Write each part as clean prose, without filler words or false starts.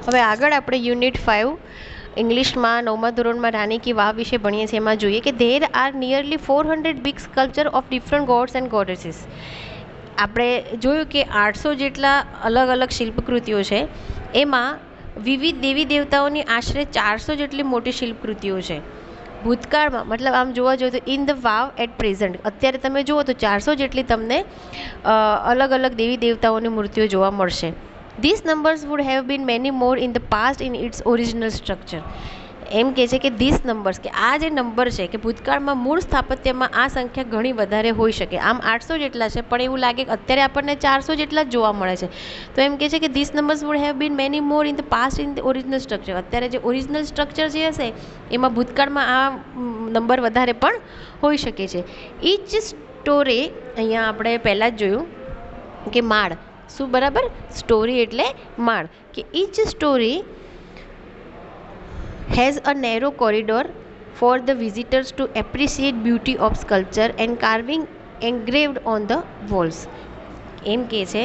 હવે આગળ આપણે યુનિટ 5 ઇંગ્લિશમાં 9મા ધોરણમાં રાણી કી વાવ વિશે ભણીએ છીએ. એમાં જોઈએ કે there are nearly 400 big sculpture of different gods and goddesses. આપણે જોયું કે 800 જેટલા અલગ અલગ શિલ્પકૃતિઓ છે. એમાં વિવિધ દેવી દેવતાઓની આશરે 400 જેટલી મોટી શિલ્પકૃતિઓ છે. ભૂતકાળમાં મતલબ આમ જોવા જોઈએ તો in the vav at present અત્યારે તમે જુઓ તો 400 જેટલી તમને અલગ અલગ દેવી દેવતાઓની મૂર્તિઓ જોવા મળશે. These numbers would have been many more in the past in its original structure. એમ કહે છે કે ધીસ નંબર્સ કે આ જે નંબર છે કે ભૂતકાળમાં મૂળ સ્થાપત્યમાં આ સંખ્યા ઘણી વધારે હોઈ શકે. આમ 800 જેટલા છે પણ એવું લાગે કે અત્યારે આપણને 400 જેટલા જ જોવા મળે છે. તો એમ કહે છે કે this numbers would have been many more in the past in the original structure. અત્યારે જે ઓરિજિનલ સ્ટ્રક્ચર જે હશે એમાં ભૂતકાળમાં આ નંબર વધારે પણ હોઈ શકે છે. ઈચ સ્ટોરી અહીંયા આપણે પહેલાં જ જોયું કે માળ શું બરાબર સ્ટોરી એટલે માળ કે each story has a narrow corridor for the visitors to appreciate beauty of sculpture and carving engraved on the walls. એમ કહે છે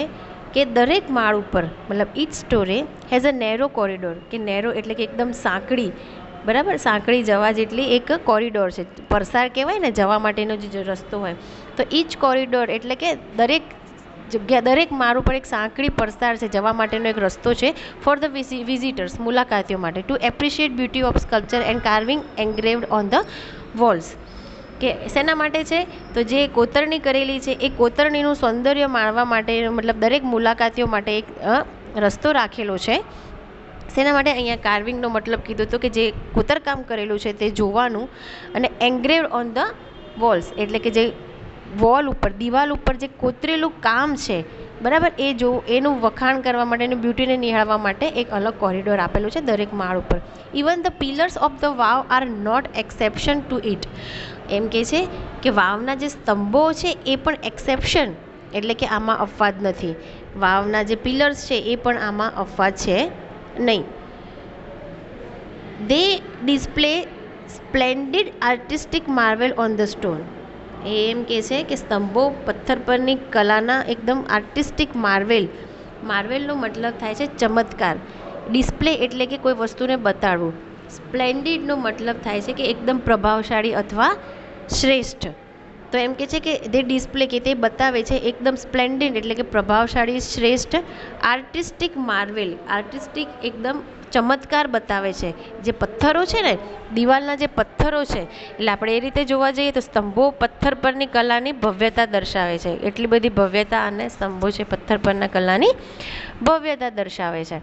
કે દરેક માળ ઉપર મતલબ each story has a narrow corridor કે નેરો એટલે કે એકદમ સાંકડી બરાબર સાંકડી જવા જેટલી એક કોરિડોર છે. પરસાર કહેવાય ને જવા માટેનો જે રસ્તો હોય તો ઈચ કોરિડોર એટલે કે દરેક જગ્યા દરેક માળ ઉપર એક સાંકડી પરસાર છે જવા માટેનો એક રસ્તો છે ફોર ધ વિઝિટર્સ મુલાકાતીઓ માટે to appreciate beauty of sculpture and carving engraved on the walls. કે શેના માટે છે તો જે કોતરણી કરેલી છે એ કોતરણીનું સૌંદર્ય માણવા માટે મતલબ દરેક મુલાકાતીઓ માટે એક રસ્તો રાખેલો છે. શેના માટે અહીંયા કાર્વિંગનો મતલબ કીધું હતો કે જે કોતરકામ કરેલું છે તે જોવાનું અને એન્ગ્રેવ્ડ ઓન ધ વોલ્સ એટલે કે જે વોલ ઉપર દિવાલ ઉપર જે કોતરેલું કામ છે બરાબર એ જો એનું વખાણ કરવા માટે એની બ્યુટીને નિહાળવા માટે એક અલગ કોરિડોર આપેલું છે દરેક માળ ઉપર. Even the pillars of the vav are not exception to it. એમ કહે છે કે વાવના જે સ્તંભો છે એ પણ એક્સેપ્શન એટલે કે આમાં અપવાદ નથી. વાવના જે પિલર્સ છે એ પણ આમાં અપવાદ છે નહીં. They display splendid artistic marvel on the stone. એ એમ કહે છે કે સ્તંભો પથ્થર પરની કલાના એકદમ આર્ટિસ્ટિક માર્વેલનો મતલબ થાય છે ચમત્કાર. ડિસ્પ્લે એટલે કે કોઈ વસ્તુને બતાડવું. સ્પ્લેન્ડિડનો મતલબ થાય છે કે એકદમ પ્રભાવશાળી અથવા શ્રેષ્ઠ. તો એમ કહે છે કે તે ડિસ્પ્લે કે તે બતાવે છે એકદમ સ્પ્લેન્ડિડ એટલે કે પ્રભાવશાળી શ્રેષ્ઠ આર્ટિસ્ટિક માર્વેલ આર્ટિસ્ટિક એકદમ ચમત્કાર બતાવે છે. જે પથ્થરો છે ને દિવાલના જે પથ્થરો છે એટલે આપણે એ રીતે જોવા જઈએ તો સ્તંભો પથ્થર પરની કલાની ભવ્યતા દર્શાવે છે. એટલી બધી ભવ્યતા અને સ્તંભો છે પથ્થર પરના કલાની ભવ્યતા દર્શાવે છે.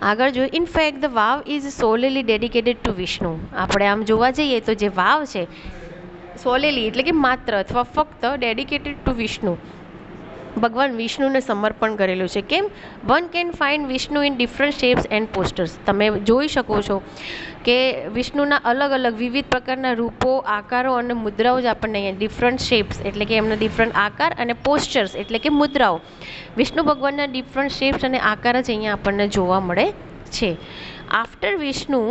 આગળ જોઈએ in fact the vav is solely dedicated to Vishnu. આપણે આમ જોવા જઈએ તો જે વાવ છે સોલેલી એટલે કે માત્ર અથવા ફક્ત ડેડિકેટેડ ટુ વિષ્ણુ ભગવાન વિષ્ણુને સમર્પણ કરેલું છે. કેમ one can find Vishnu in different shapes and posters. તમે જોઈ શકો છો કે વિષ્ણુના અલગ અલગ વિવિધ પ્રકારના રૂપો આકારો અને મુદ્રાઓ જ આપણને અહીંયા ડિફરન્ટ શેપ્સ એટલે કે એમના ડિફરન્ટ આકાર અને પોસ્ચર્સ એટલે કે મુદ્રાઓ વિષ્ણુ ભગવાનના ડિફરન્ટ શેપ્સ અને આકાર જ અહીંયા આપણને જોવા મળે છે. After Vishnu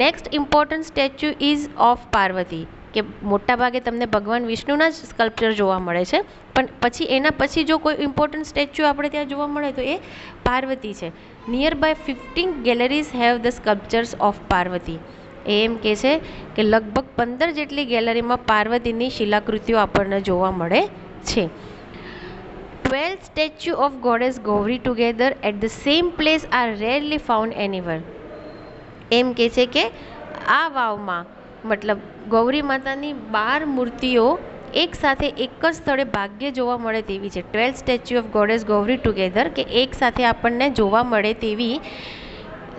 next important statue ease of Parvati. કે મોટાભાગે તમને ભગવાન વિષ્ણુના જ સ્કલ્પચર જોવા મળે છે પણ પછી એના પછી જો કોઈ ઇમ્પોર્ટન્ટ સ્ટેચ્યુ આપણે ત્યાં જોવા મળે તો એ પાર્વતી છે. Nearby 15 galleries have the sculptures of Parvati. એ એમ કહે છે કે લગભગ 15 જેટલી ગેલેરીમાં પાર્વતીની શિલાકૃતિઓ આપણને જોવા મળે છે. 12 statue of goddess Gauri together at the same place are rarely found anywhere. એમ કહે છે કે આ વાવમાં મતલબ ગૌરી માતાની 12 મૂર્તિઓ એક સાથે એક જ સ્થળે ભાગ્યે જોવા મળે તેવી છે. 12 statue of goddess Gauri together કે એક સાથે આપણને જોવા મળે તેવી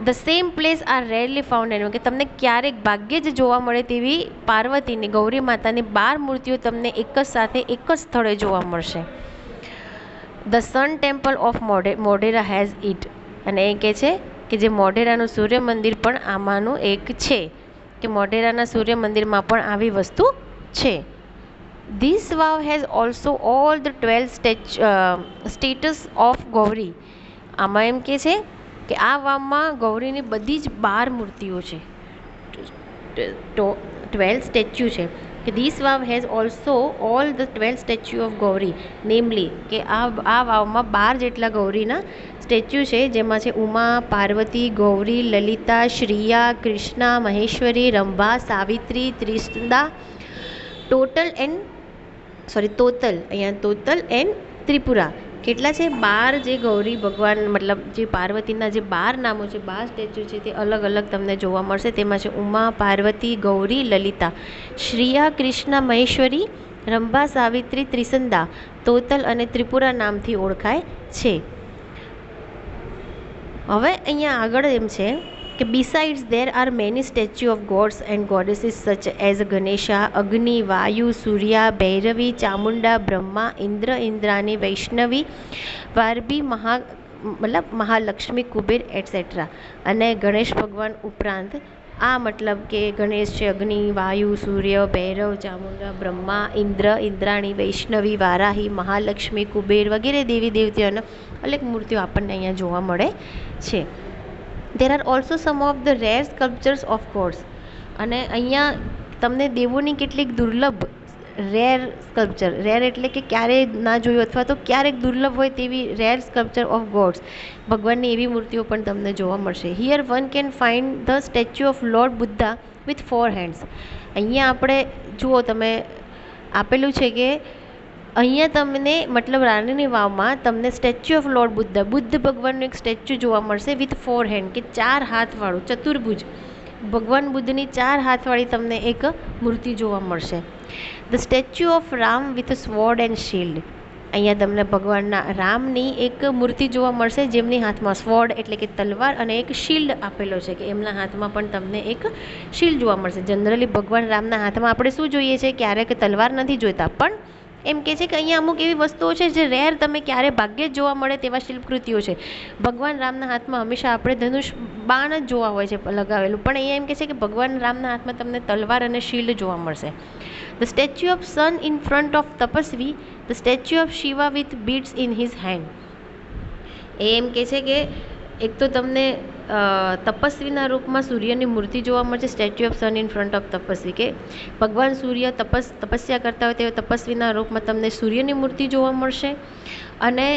the same place are rarely found anywhere કે તમને ક્યારેક ભાગ્યે જ જોવા મળે તેવી પાર્વતીની ગૌરી માતાની 12 મૂર્તિઓ તમને એક જ સાથે એક જ સ્થળે જોવા મળશે. The sun temple of Modhera has it. અને એ કહે છે કે જે મોઢેરાનું સૂર્ય મંદિર પણ આમાંનું એક છે કે મોઢેરાના સૂર્ય મંદિરમાં પણ આવી વસ્તુ છે. This vav has also all the 12 statues of Gauri. આમાં એમ કહે છે કે આ વાવમાં ગૌરીની બધી જ 12 મૂર્તિઓ છે 12 સ્ટેચ્યુ છે કે this vav has also all the 12 statue of Gauri namely કે આ વાવમાં 12 જેટલા ગૌરીના સ્ટેચ્યુ છે જેમાં છે ઉમા, પાર્વતી, ગૌરી, લલિતા, શ્રીયા, કૃષ્ણા, મહેશ્વરી, રંભા, સાવિત્રી, ત્રિસંદા, તોતલ અહીંયા તોતલ એન્ડ ત્રિપુરા. કેટલા છે? 12 જે ગૌરી ભગવાન મતલબ જે પાર્વતીના જે 12 નામો છે, 12 સ્ટેચ્યુ છે તે અલગ અલગ તમને જોવા મળશે. તેમાં છે ઉમા, પાર્વતી, ગૌરી, લલિતા, શ્રીયા, કૃષ્ણા, મહેશ્વરી, રંભા, સાવિત્રી, ત્રિસંદા, તોતલ અને ત્રિપુરા નામથી ઓળખાય છે. હવે અહીંયા આગળ એમ છે કે besides there are many statues of gods and goddesses such as Ganesha, Agni, Vayu, Surya, Bhairavi, Chamunda, Brahma, Indra, Indrani, Vaishnavi, Varbi, Mahalakshmi, Kuber etcetera. અને ગણેશ ભગવાન ઉપરાંત આ મતલબ કે ગણેશ છે, અગ્નિ, વાયુ, સૂર્ય, ભૈરવ, ચામુંડા, બ્રહ્મા, ઇન્દ્ર, ઇન્દ્રાણી, વૈષ્ણવી, વારાહી, મહાલક્ષ્મી, કુબેર વગેરે દેવી દેવતાઓના અનેક મૂર્તિઓ આપણને અહીંયા જોવા મળે છે. There are also some of the rare sculptures of gods. અને અહીંયા તમને દેવોની કેટલીક દુર્લભ રેર સ્કલ્પચર, રેર એટલે કે ક્યારેય ના જોયું અથવા તો ક્યારેક દુર્લભ હોય તેવી રેર સ્કલ્પચર ઓફ ગોડ્સ, ભગવાનની એવી મૂર્તિઓ પણ તમને જોવા મળશે. Here one can find the statue of lord Buddha with 4 hands. અહીંયા આપણે જુઓ તમે આપેલું છે કે અહીંયા તમને મતલબ રાણીની વાવમાં તમને સ્ટેચ્યુ ઓફ લોર્ડ બુદ્ધ ભગવાનનું એક સ્ટેચ્યુ જોવા મળશે વિથ 4 હેન્ડ, કે 4 હાથવાળું ચતુર્ભુજ ભગવાન બુદ્ધની 4 હાથવાળી તમને એક મૂર્તિ જોવા મળશે. The statue of Ram with sword and shield. અહીંયા તમને ભગવાનના રામની એક મૂર્તિ જોવા મળશે જેમની હાથમાં સ્વોર્ડ એટલે કે તલવાર અને એક શિલ્ડ આપેલો છે, કે એમના હાથમાં પણ તમને એક શિલ્ડ જોવા મળશે. જનરલી ભગવાન રામના હાથમાં આપણે શું જોઈએ છે, ક્યારેક તલવાર નથી જોઈતા, પણ એમ કહે છે કે અહીંયા અમુક એવી વસ્તુઓ છે જે રેર તમે ક્યારે ભાગ્યે જ જોવા મળે તેવા શિલ્પકૃતિઓ છે. ભગવાન રામના હાથમાં હંમેશા આપણે ધનુષ બાણ જ જોવા હોય છે લગાવેલું, પણ અહીંયા એમ કહે છે કે ભગવાન રામના હાથમાં તમને તલવાર અને શિલ્ડ જોવા મળશે. The statue of sun in front of tapasvi, the statue of Shiva with beads in his hand. એ એમ કહે છે કે એક તો તમને તપસ્વીના રૂપમાં સૂર્યની મૂર્તિ જોવા મળશે, statue of sun in front of tapasvi, કે ભગવાન સૂર્ય તપસ્યા કરતા હોય તે તપસ્વીના રૂપમાં તમને સૂર્યની મૂર્તિ જોવા મળશે. અને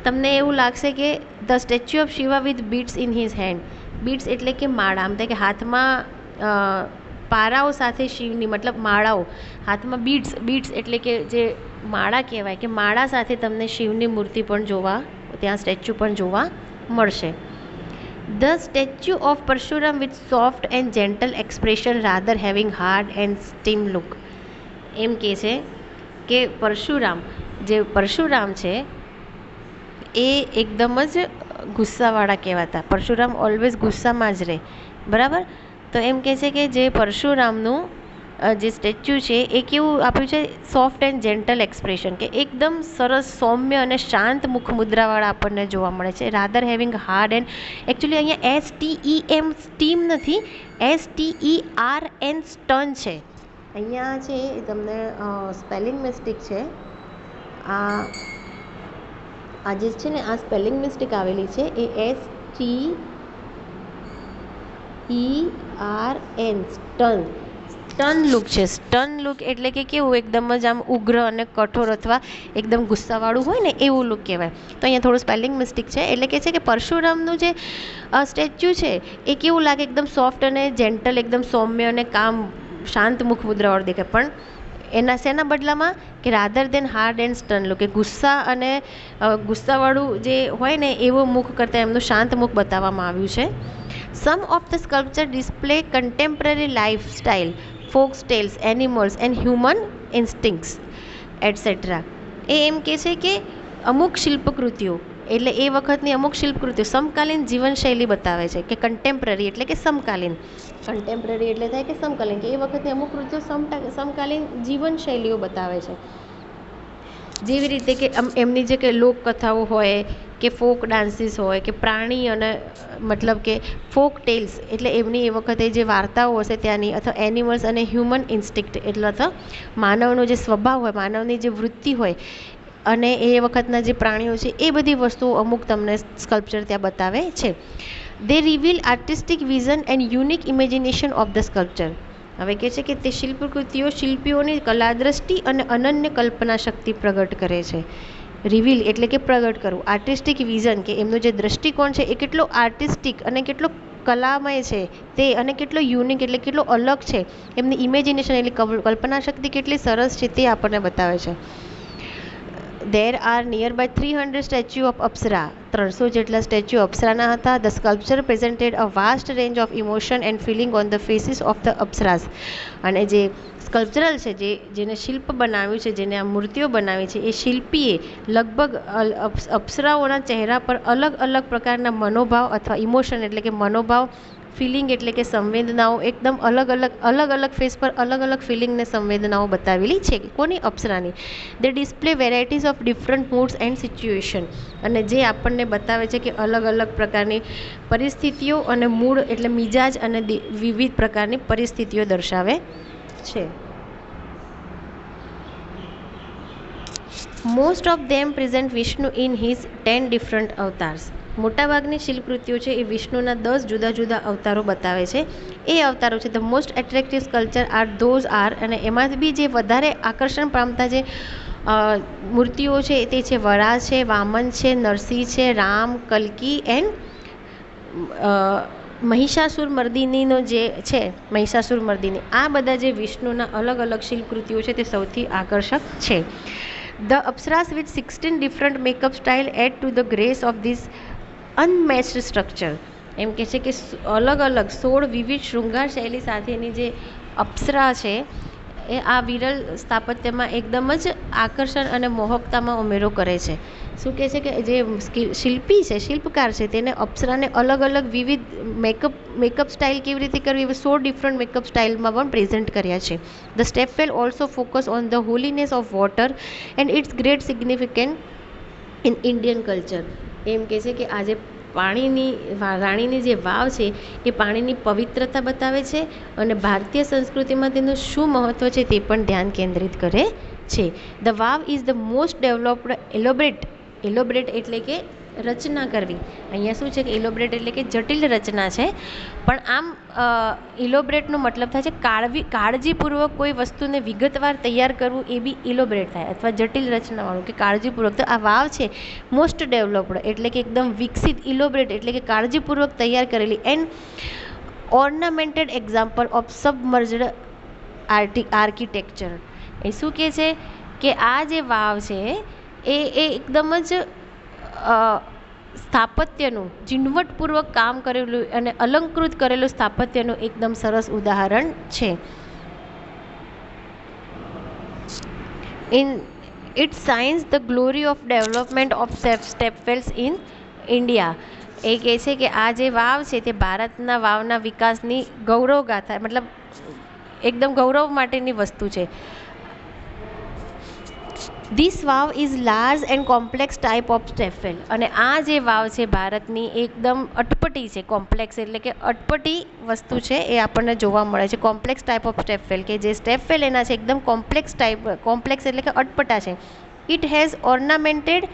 તમને એવું લાગશે કે the statue of Shiva with beads in his hand. Beads એટલે કે માળા, આમ થાય કે હાથમાં પારાઓ સાથે શિવની મતલબ માળાઓ, હાથમાં બીડ્સ એટલે કે જે માળા કહેવાય, કે માળા સાથે તમને શિવની મૂર્તિ પણ ત્યાં સ્ટેચ્યુ પણ જોવા મળશે. The statue of Parshuram with soft and gentle expression rather having hard and stern look. એમ કહે છે કે પરશુરામ છે એ એકદમ જ ગુસ્સાવાળા કહેવાતા. પરશુરામ ઓલવેઝ ગુસ્સામાં જ રહે, બરાબર. તો એમ કહે છે કે જે પરશુરામનું જે સ્ટેચ્યુ છે એ કેવું આપ્યું છે, સોફ્ટ એન્ડ જેન્ટલ એક્સપ્રેશન, કે એકદમ સરસ સૌમ્ય અને શાંત મુખ મુદ્રાવાળા આપણને જોવા મળે છે. Rather having hard and, actually અહીંયા STEM સ્ટીમ નથી, STERN સ્ટન છે. અહીંયા છે તમને સ્પેલિંગ મિસ્ટેક છે, આ જે છે ને આ સ્પેલિંગ મિસ્ટેક આવેલી છે, એ STERN સ્ટન લુક છે. સ્ટન લુક એટલે કે કેવું એકદમ જ આમ ઉગ્ર અને કઠોર અથવા એકદમ ગુસ્સાવાળું હોય ને એવું લુક કહેવાય. તો અહીંયા થોડું સ્પેલિંગ મિસ્ટેક છે. એટલે કે છે કે પરશુરામનું જે સ્ટેચ્યુ છે એ કેવું લાગે, એકદમ સોફ્ટ અને જેન્ટલ, એકદમ સૌમ્ય અને કામ શાંત મુખ મુદ્રાવાળું દેખાય, પણ એના શેના બદલામાં કે rather then hard and સ્ટન look, કે ગુસ્સા અને ગુસ્સાવાળું જે હોય ને એવો મુખ કરતાં એમનું શાંત મુખ બતાવવામાં આવ્યું છે. Some of the sculpture display contemporary lifestyle, folk tales, animals and human instincts etcetera. એ એમ કહે છે કે અમુક શિલ્પકૃતિઓ એટલે એ વખતની અમુક શિલ્પકૃતિઓ સમકાલીન જીવનશૈલી બતાવે છે, કે કન્ટેમ્પરરી એટલે કે સમકાલીન, કન્ટેમ્પરરી એટલે થાય કે સમકાલીન, કે એ વખતની અમુક કૃતિઓ સમકાલીન જીવનશૈલીઓ બતાવે છે. જેવી રીતે કે એમની જે કે લોકકથાઓ હોય, કે ફોક ડાન્સીસ હોય, કે પ્રાણી અને મતલબ કે ફોક ટેલ્સ એટલે એમની એ વખતે જે વાર્તાઓ હશે ત્યાંની, અથવા એનિમલ્સ અને હ્યુમન ઇન્સ્ટિક્ટ એટલે અથવા માનવનો જે સ્વભાવ હોય, માનવની જે વૃત્તિ હોય અને એ વખતના જે પ્રાણીઓ છે એ બધી વસ્તુઓ અમુક તમને સ્કલ્પચર ત્યાં બતાવે છે. They reveal artistic vision and unique imagination of the sculpture. હવે કહે છે કે તે શિલ્પકૃતિઓ શિલ્પીઓની કલાદ્રષ્ટિ અને અનન્ય કલ્પના શક્તિ પ્રગટ કરે છે. રિવીલ એટલે કે પ્રગટ કરવું. આર્ટિસ્ટિક વિઝન કે એમનો જે દ્રષ્ટિકોણ છે એ કેટલો આર્ટિસ્ટિક અને કેટલો કલામય છે તે, અને કેટલો યુનિક એટલે કેટલો અલગ છે, એમની ઇમેજિનેશન એટલે કલ્પના શક્તિ કેટલી સરસ છે તે આપણને બતાવે છે. There are nearby 300 statue of apsara, 300 જેટલા સ્ટેચ્યુ અપ્સરાના હતા. The sculpture presented a vast range of emotion and feeling on the faces of the apsaras. અને જે સ્કલ્પચરલ છે, જેને શિલ્પ બનાવ્યું છે, જેને આ મૂર્તિઓ બનાવી છે, એ શિલ્પીએ લગભગ અપ્સરાઓના ચહેરા પર અલગ અલગ પ્રકારના મનોભાવ અથવા ઇમોશન એટલે કે મનોભાવ, ફિલિંગ એટલે કે સંવેદનાઓ, એકદમ અલગ અલગ ફેસ પર અલગ અલગ ફિલિંગને સંવેદનાઓ બતાવેલી છે. કોની? અપ્સરાની. They display varieties of different moods and situation. અને જે આપણને બતાવે છે કે અલગ અલગ પ્રકારની પરિસ્થિતિઓ અને મૂડ એટલે મિજાજ અને વિવિધ પ્રકારની પરિસ્થિતિઓ દર્શાવે છે. Most of them present Vishnu in his 10 different avatars. મોટાભાગની શિલ્પકૃતિઓ છે એ વિષ્ણુના 10 જુદા જુદા અવતારો બતાવે છે. એ અવતારો છે the most attractive sculpture are અને એમાંથી બી જે વધારે આકર્ષણ પામતા જે મૂર્તિઓ છે તે છે વરાહ છે, વામન છે, નરસિંહ છે, રામ, કલ્કી એન્ડ મહિષાસુર મર્દિનીનો જે છે મહિષાસુર મર્દિની. આ બધા જે વિષ્ણુના અલગ અલગ શિલ્પકૃતિઓ છે તે સૌથી આકર્ષક છે. The Apsaras with 16 different makeup style add to the grace of this unmatched structure. એમ કહે છે કે અલગ અલગ 16 વિવિધ શૃંગાર શૈલી સાથેની જે અપ્સરા છે એ આ વિરલ સ્થાપત્યમાં એકદમ જ આકર્ષણ અને મોહકતામાં ઉમેરો કરે છે. શું કહે છે કે જે શિલ્પી છે, શિલ્પકાર છે, તેને અપ્સરાને અલગ અલગ વિવિધ મેકઅપ સ્ટાઇલ કેવી રીતે કરવી એવી 16 ડિફરન્ટ મેકઅપ સ્ટાઇલમાં પણ પ્રેઝન્ટ કર્યા છે. The stepwell also focus on the holiness of water and its great significant in Indian culture. એમ કહે છે કે આજે રાણીની જે વાવ છે એ પાણીની પવિત્રતા બતાવે છે અને ભારતીય સંસ્કૃતિમાં તેનું શું મહત્ત્વ છે તે પણ ધ્યાન કેન્દ્રિત કરે છે. The vav is the most developed elaborate એટલે કે રચના કરવી. અહીંયા શું છે કે એલોબરેટ એટલે કે જટિલ રચના છે, પણ આમ ઇલોબરેટનો મતલબ થાય છે કાળજીપૂર્વક કોઈ વસ્તુને વિગતવાર તૈયાર કરવું, એ બી ઇલોબરેટ થાય, અથવા જટિલ રચનાવાળું કે કાળજીપૂર્વક. તો આ વાવ છે મોસ્ટ ડેવલપ્ડ એટલે કે એકદમ વિકસિત, ઇલોબરેટ એટલે કે કાળજીપૂર્વક તૈયાર કરેલી, એન્ડ ઓર્નામેન્ટેડ એક્ઝામ્પલ ઓફ સબમર્જડ આર્કિટેક્ચર. એ શું કહે છે કે આ જે વાવ છે એ એકદમ જ સ્થાપત્યનું ઝીણવટપૂર્વક કામ કરેલું અને અલંકૃત કરેલું સ્થાપત્યનું એકદમ સરસ ઉદાહરણ છે. In it shines the glory of development of stepwells in India. એ કહે છે કે આ જે વાવ છે તે ભારતના વાવના વિકાસની ગૌરવગાથા, મતલબ એકદમ ગૌરવ માટેની વસ્તુ છે. This vav is large and complex type of stepwell. અને આ જે વાવ છે ભારતની એકદમ અટપટી છે. કોમ્પ્લેક્સ એટલે કે અટપટી વસ્તુ છે એ આપણને જોવા મળે છે. કોમ્પ્લેક્સ ટાઈપ ઓફ સ્ટેપવેલ કે જે સ્ટેપવેલ એના છે એકદમ કોમ્પ્લેક્સ એટલે કે અટપટા છે. It has ornamented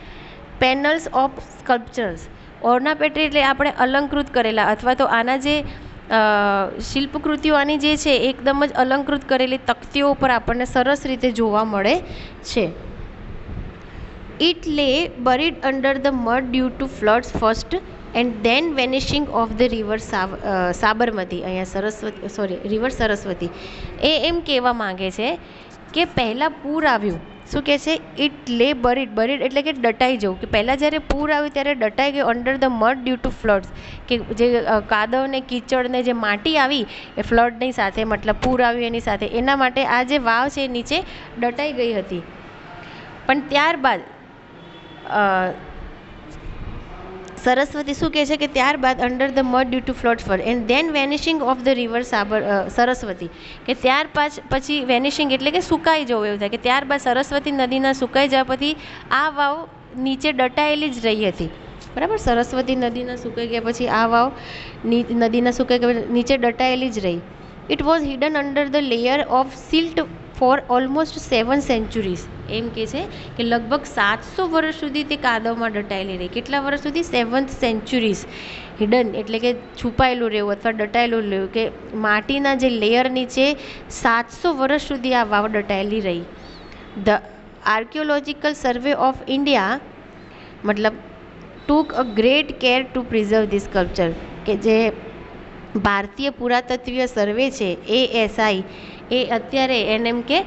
panels of sculptures. Ornamented એટલે આપણે અલંકૃત કરેલા, અથવા તો આના જે શિલ્પકૃતિઓ આની જે છે એકદમ જ અલંકૃત કરેલી તકતીઓ ઉપર આપણને સરસ રીતે જોવા મળે છે. It lay buried under the mud due to floods first and then vanishing of the river Sabarmati. અહીંયા રિવર સરસ્વતી. એ એમ કહેવા માંગે છે કે પહેલાં પૂર આવ્યું. શું કહે છે? ઇટ લે બરીડ એટલે કે દટાઈ જવું, કે પહેલાં જ્યારે પૂર આવ્યું ત્યારે દટાઈ ગયું under the mud due to floods, કે જે કાદવને કીચડને જે માટી આવી એ ફ્લડની સાથે, મતલબ પૂર આવ્યું એની સાથે, એના માટે આ જે વાવ છે એ નીચે દટાઈ ગઈ હતી. પણ ત્યારબાદ સરસ્વતી શું કહે છે કે ત્યારબાદ under the mud due to flood far and then vanishing of the river Saraswati, કે ત્યાર પછી વેનિશિંગ એટલે કે સુકાઈ જવું એવું થાય, કે ત્યારબાદ સરસ્વતી નદીના સુકાઈ જવા પછી આ વાવ નીચે દટાયેલી જ રહી હતી. બરાબર, સરસ્વતી નદીના સુકાઈ ગયા પછી આ વાવ નદીના સુકાઈ ગયા નીચે દટાયેલી જ રહી. It was hidden under the layer of silt for almost 7 centuries. એમ કે છે કે લગભગ 700 વર્ષ સુધી તે કાદવમાં દટાયેલી રહી. કેટલા વર્ષ સુધી? 7th centuries. હિડન એટલે કે છુપાયેલું રહેવું અથવા દટાયેલું રહેવું, કે માટીના જે લેયર નીચે 700 વર્ષ સુધી આ વાવ દટાયેલી રહી. The archaeological survey of India મતલબ took a great care to preserve this sculpture, કે જે ભારતીય પુરાતત્વીય સર્વે છે ASI એ અત્યારે એને એમ કે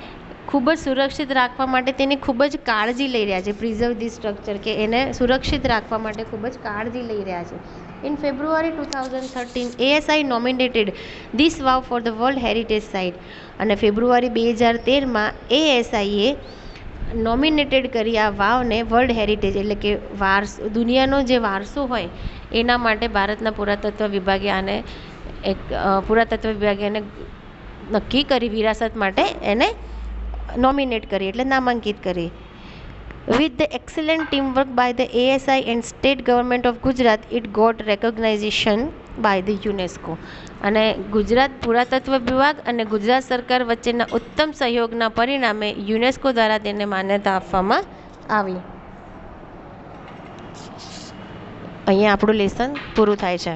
ખૂબ જ સુરક્ષિત રાખવા માટે તેની ખૂબ જ કાળજી લઈ રહ્યા છે. પ્રિઝર્વ ધીસ સ્ટ્રક્ચર, કે એને સુરક્ષિત રાખવા માટે ખૂબ જ કાળજી લઈ રહ્યા છે. In February 2013 ASI nominated this vav for the world heritage site. અને ફેબ્રુઆરી 2013માં ASIએ નોમિનેટેડ કરી આ વાવને વર્લ્ડ હેરિટેજ એટલે કે દુનિયાનો જે વારસો હોય એના માટે ભારતના પુરાતત્વ વિભાગે આને નક્કી કરી, વિરાસત માટે એને નોમિનેટ કરી એટલે નામાંકિત કરી. With the excellent teamwork by the ASI and state government of Gujarat it got recognition by the UNESCO. અને ગુજરાત પુરાતત્વ વિભાગ અને ગુજરાત સરકાર વચ્ચેના ઉત્તમ સહયોગના પરિણામે યુનેસ્કો દ્વારા તેને માન્યતા આપવામાં આવી. અહીંયા આપણું લેસન પૂરું થાય છે.